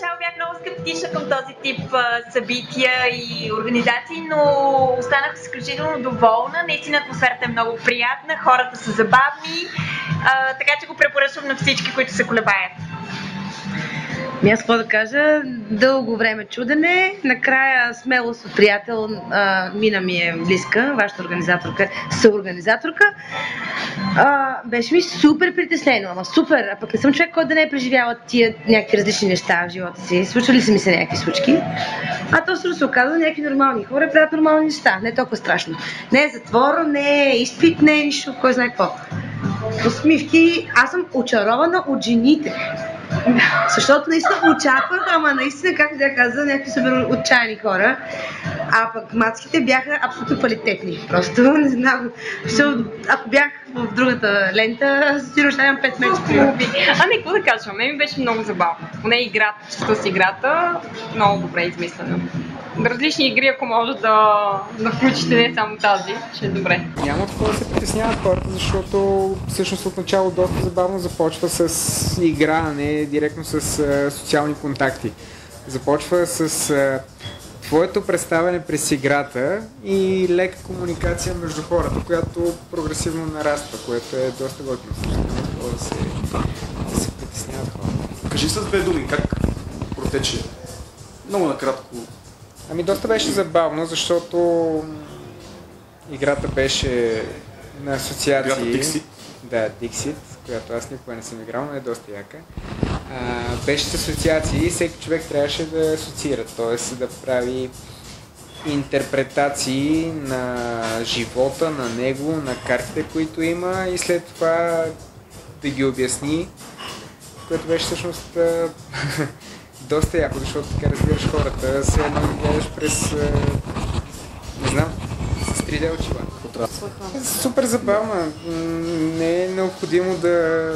поначало бях много скептична към този тип събития и организации, но останах изключително доволна. Наистина атмосферата е много приятна, хората са забавни, така че го препоръчвам на всички, които се колебаят. Аз какво да кажа, дълго време чудене, накрая смелост от приятел, Мина ми е близка, вашата организаторка, съорганизаторка. Беше ми супер притеснено, ама супер, а пък не съм човек, който да не е преживяла тия някакви различни неща в живота си. Случвали са ми се някакви случки, а то също се оказва някакви нормални хора правят нормални неща, не е толкова страшно. Не е затвор, не е изпит, не е нищо, кой знае какво. Усмивки, аз съм очарована от жените. Защото наистина очаквах, ама наистина, както да каза, някакви супер отчаяни хора. А пък мацките бяха абсолютно квалитетни. Просто не знам. Ако бях в другата лента, сигурно ще имам 5 месеца. Ами, какво да кажа? Мен ми беше много забавно. Поне играта, частта с играта, много добре измислена. Различни игри, ако може да включите, не само тази, ще е добре. Няма от какво да се притесняват хората, защото всъщност от начало доста забавно започва с игра, а не директно с социални контакти. Започва с твоето представяне през играта и лека комуникация между хората, която прогресивно нараства, което е доста готино. Да се притесняват хората. Кажи с две думи, как протече? Много накратко. Ами доста беше забавно, защото играта беше на асоциации. Играта Dixit? Да, Dixit, която аз никога не съм играл, но е доста яка. Беше с асоциации и всеки човек трябваше да асоциира, т.е. да прави интерпретации на живота, на него, на картите, които има и след това да ги обясни, което беше всъщност доста яко, защото така разбираш хората, все едно ги гледаш през, не знам, с 3D очила. Супер забавно. Не е необходимо да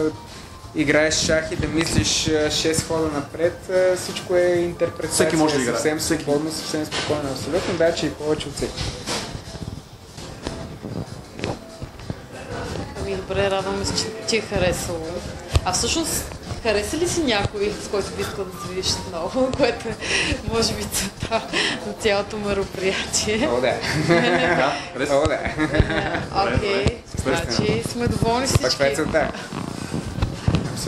играеш шах и да мислиш 6 хода напред. Всичко е интерпретация. Всеки може да играе. Съвсем свободно, съвсем спокойно. Абсолютно да, че и повече от всеки. Ами добре, радваме се, че ти е харесало. А всъщност, хареса ли си някой, с който би искал да се видиш отново, което е, може би, целта на цялото мероприятие? О, да. Хареса? О, да. Окей, значи сме доволни всички. Това е целта.